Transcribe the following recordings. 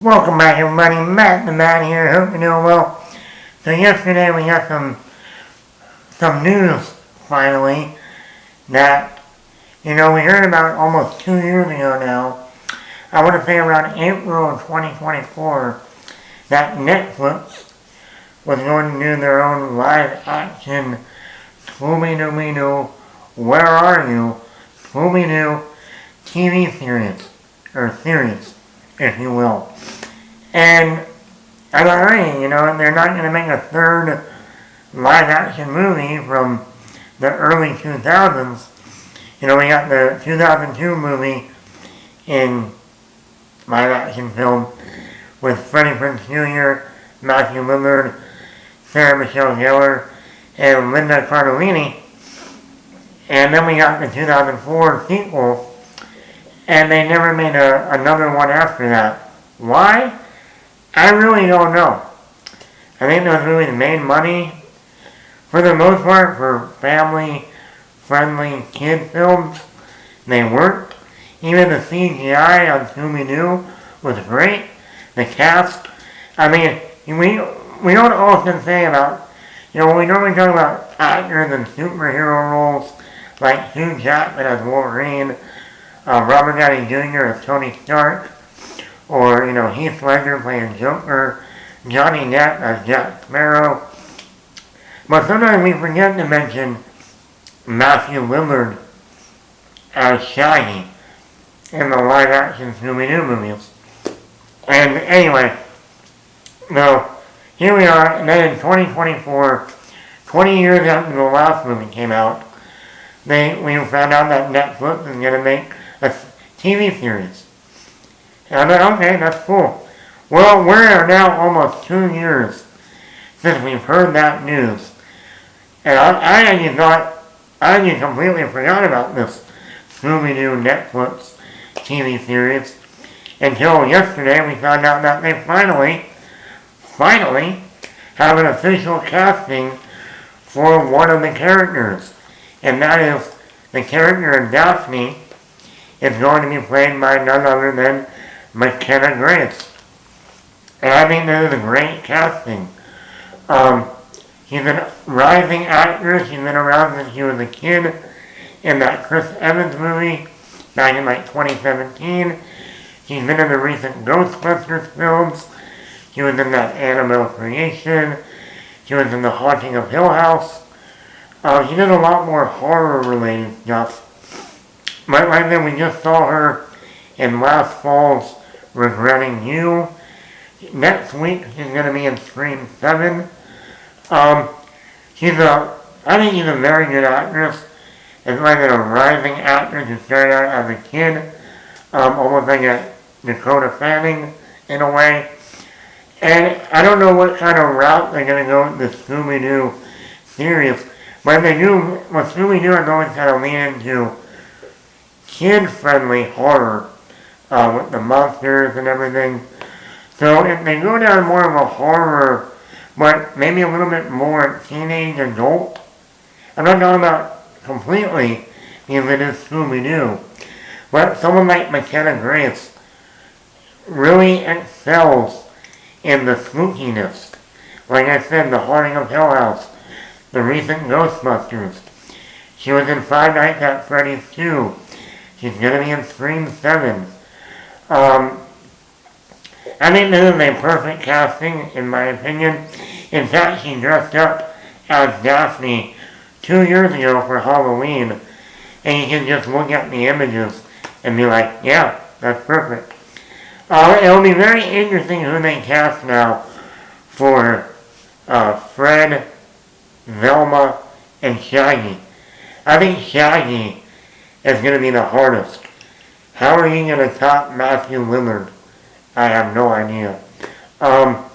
Welcome back everybody, Matt the Man here, hope you're doing well. So yesterday we got some news finally that, we heard about almost 2 years ago now. I want to say around April of 2024 that Netflix was going to do their own live action Scooby-Doo, Where Are You? Scooby-Doo TV series, or series, if you will. And I was already, they're not going to make a third live-action movie from the early 2000s. We got the 2002 movie in live-action film with Freddie Prinze Jr., Matthew Lillard, Sarah Michelle Gellar, and Linda Cardellini. And then we got the 2004 sequel, and they never made another one after that. Why? I really don't know. I think those movies made money, for the most part, for family-friendly kid films. They worked. Even the CGI on Scooby-Doo was great. The cast, we don't often say about, we normally talk about actors and superhero roles, like Hugh Jackman as Wolverine, Robert Downey Jr. as Tony Stark, or, Heath Ledger playing Joker, Johnny Depp as Jack Sparrow. But sometimes we forget to mention Matthew Lillard as Shaggy in the live-action Scooby-Doo movies. And anyway, so here we are, and then in 2024, 20 years after the last movie came out, we found out that Netflix is going to make a TV series. And I thought, okay, that's cool. Well, we're now almost 2 years since we've heard that news. And I actually completely forgot about this Scooby-Doo Netflix TV series until yesterday we found out that they finally have an official casting for one of the characters. And that is the character of Daphne is going to be played by none other than McKenna Grace. And I think this is a great casting. She's a rising actress. She's been around since she was a kid in that Chris Evans movie back in 2017. She's been in the recent Ghostbusters films. She was in that Annabelle Creation. She was in The Haunting of Hill House. She did a lot more horror-related stuff. But like then we just saw her in last fall's Regretting You. Next week she's going to be in Scream 7. I think she's a very good actress. It's like a rising actress who started out as a kid, almost like a Dakota Fanning in a way. And I don't know what kind of route they're going to go with the Scooby-Doo series, but if they do, what Scooby-Doo is always kind of lean into kid-friendly horror, with the monsters and everything. So if they go down more of a horror, but maybe a little bit more teenage adult, I'm not talking about completely, because it is Scooby-Doo, but someone like McKenna Grace really excels in the spookiness. Like I said, The Haunting of Hill House, the recent Ghostbusters. She was in Five Nights at Freddy's 2. She's going to be in Scream 7. I think this is a perfect casting, in my opinion. In fact, she dressed up as Daphne 2 years ago for Halloween, and you can just look at the images and be like, yeah, that's perfect. It'll be very interesting who they cast now for Fred, Velma, and Shaggy. I think Shaggy is going to be the hardest. How are you going to top Matthew Lillard? I have no idea. But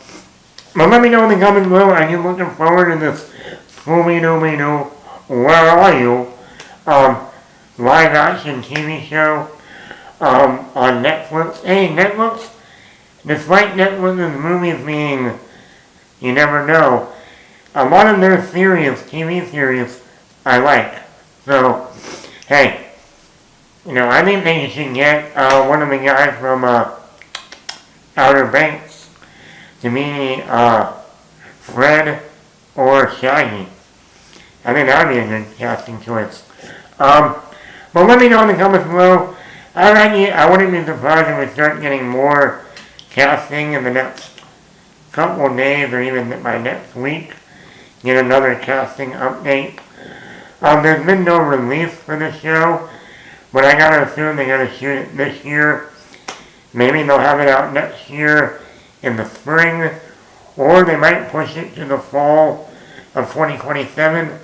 let me know in the comments below. Are you looking forward to this Scooby-Doo, Where Are You? Live action TV show on Netflix. Hey, Netflix, despite Netflix's movies being, you never know, a lot of their TV series, I like. So, hey, I think they should get one of the guys from Outer Banks to be Fred or Shaggy. I think that would be a good casting choice. But let me know in the comments below. I wouldn't be surprised if we start getting more casting in the next couple of days or even by next week. Get another casting update. There's been no release for the show, but I gotta assume they're gonna shoot it this year. Maybe they'll have it out next year in the spring, or they might push it to the fall of 2027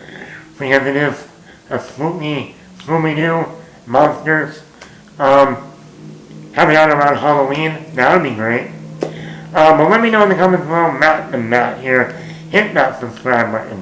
because it is a spooky Scooby-Doo monsters. Have it out around Halloween. That would be great. But let me know in the comments below. Matt the Matt here. Hit that subscribe button.